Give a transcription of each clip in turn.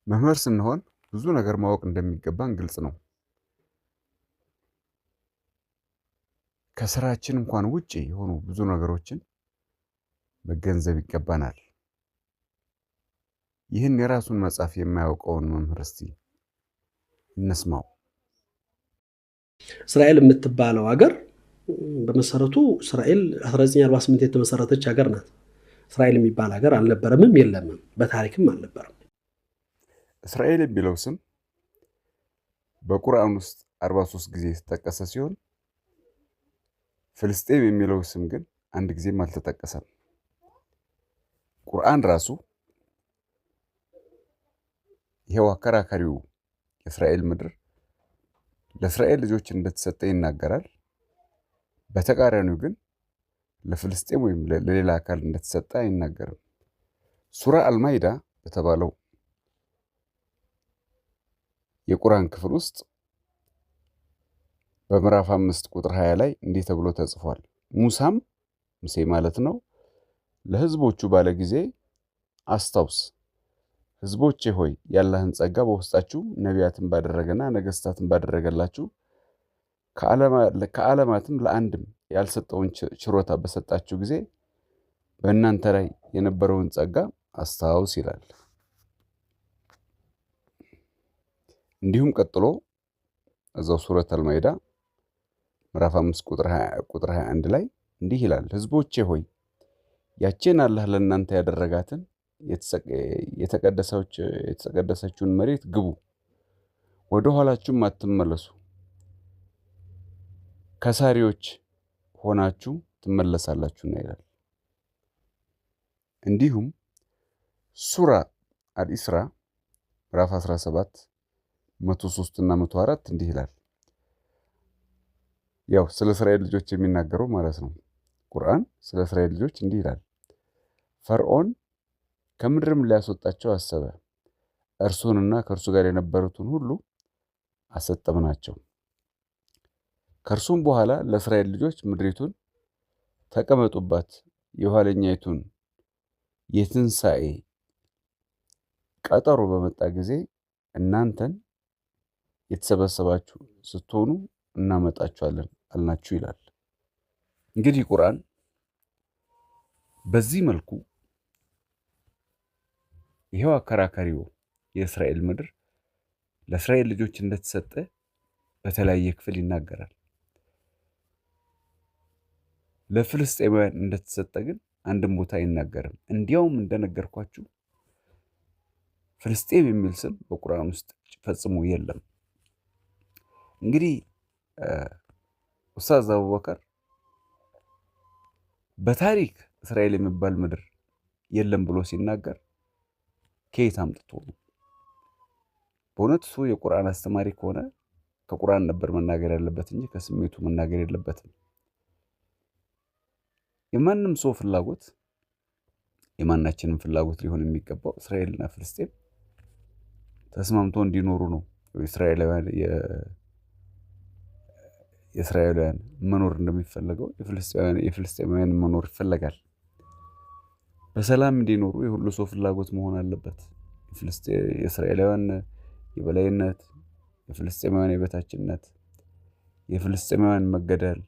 መምህር ስንሆን ብዙ ነገር ማወቅ እንደሚገባን ግልጽ ነው። ከስራችን እንኳን ውጪ የሆኑ ብዙ ነገሮችን መገንዘብ ይገባናል። ይህን የራሱን መጽሐፍ የማያውቀውን መምህር እስቲ እንስማው። እስራኤል የምትባለው ሀገር በመሰረቱ እስራኤል 1948 የተመሰረተች ሀገር ናት። እስራኤል የሚባል ሀገር አልነበረምም፣ የለምም፣ በታሪክም አልነበረም። እስራኤል የሚለው ስም በቁርአን ውስጥ 43 ጊዜ የተጠቀሰ ሲሆን ፍልስጤም የሚለው ስም ግን አንድ ጊዜም አልተጠቀሰም። ቁርአን ራሱ ይሄው አከራካሪው የእስራኤል ምድር ለእስራኤል ልጆች እንደተሰጠ ይናገራል። በተቃራኒው ግን ለፍልስጤም ወይም ለሌላ አካል እንደተሰጠ አይናገርም። ሱራ አልማይዳ በተባለው የቁርአን ክፍል ውስጥ በምዕራፍ 5 ቁጥር 20 ላይ እንዲህ ተብሎ ተጽፏል። ሙሴ ማለት ነው ለህዝቦቹ ባለ ጊዜ አስታውስ፣ ህዝቦቼ ሆይ ያላህን ጸጋ በውስጣችሁ ነቢያትን ባደረገና ነገስታትን ባደረገላችሁ ከዓለማትም ለአንድም ያልሰጠውን ችሮታ በሰጣችሁ ጊዜ በእናንተ ላይ የነበረውን ጸጋ አስታውስ ይላል። እንዲሁም ቀጥሎ እዛው ሱረት አልማይዳ ምዕራፍ 5 ቁጥር 21 ላይ እንዲህ ይላል፣ ህዝቦቼ ሆይ ያችን አላህ ለእናንተ ያደረጋትን የተቀደሰችውን መሬት ግቡ፣ ወደ ኋላችሁም አትመለሱ፣ ከሳሪዎች ሆናችሁ ትመለሳላችሁና ይላል። እንዲሁም ሱራ አልኢስራ ምዕራፍ 17 103 እና 104 እንዲህ ይላል። ያው ስለ እስራኤል ልጆች የሚናገረው ማለት ነው። ቁርአን ስለ እስራኤል ልጆች እንዲህ ይላል፣ ፈርዖን ከምድርም ሊያስወጣቸው አሰበ፣ እርሱንና ከእርሱ ጋር የነበሩትን ሁሉ አሰጠምናቸው። ከእርሱም በኋላ ለእስራኤል ልጆች ምድሪቱን ተቀመጡባት፣ የኋለኛይቱን የትንሣኤ ቀጠሮ በመጣ ጊዜ እናንተን የተሰበሰባችሁ ስትሆኑ እናመጣችኋለን አልናችሁ ይላል። እንግዲህ ቁርአን በዚህ መልኩ ይሄው አከራካሪው የእስራኤል ምድር ለእስራኤል ልጆች እንደተሰጠ በተለያየ ክፍል ይናገራል። ለፍልስጤማውያን እንደተሰጠ ግን አንድም ቦታ አይናገርም። እንዲያውም እንደነገርኳችሁ ፍልስጤም የሚል ስም በቁርአን ውስጥ ፈጽሞ የለም። እንግዲህ ኡስታዝ አቡበከር በታሪክ እስራኤል የሚባል ምድር የለም ብሎ ሲናገር ከየት አምጥቶ ነው? በእውነት እሱ የቁርአን አስተማሪ ከሆነ ከቁርአን ነበር መናገር ያለበት እንጂ ከስሜቱ መናገር የለበትም። የማንም ሰው ፍላጎት የማናችንም ፍላጎት ሊሆን የሚገባው እስራኤልና ፍልስጤም ተስማምቶ እንዲኖሩ ነው። የእስራኤላውያን መኖር እንደሚፈለገው የፍልስጤማውያን መኖር ይፈለጋል። በሰላም እንዲኖሩ የሁሉ ሰው ፍላጎት መሆን አለበት። የእስራኤላውያን የበላይነት፣ የፍልስጤማውያን የበታችነት፣ የፍልስጤማውያን መገደል፣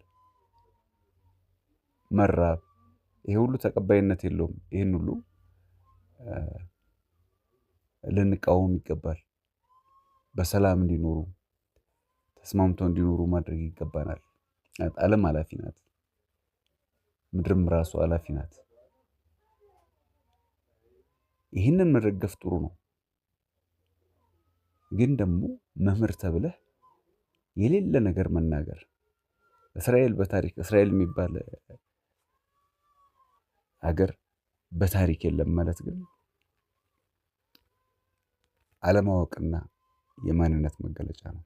መራብ፣ ይሄ ሁሉ ተቀባይነት የለውም። ይህን ሁሉ ልንቃወም ይገባል። በሰላም እንዲኖሩ ተስማምተው እንዲኖሩ ማድረግ ይገባናል። ዓለም ኃላፊ ናት፣ ምድርም ራሱ ኃላፊ ናት። ይህንን መደገፍ ጥሩ ነው። ግን ደግሞ መምህር ተብለህ የሌለ ነገር መናገር እስራኤል የሚባል ሀገር በታሪክ የለም ማለት ግን አለማወቅና የማንነት መገለጫ ነው።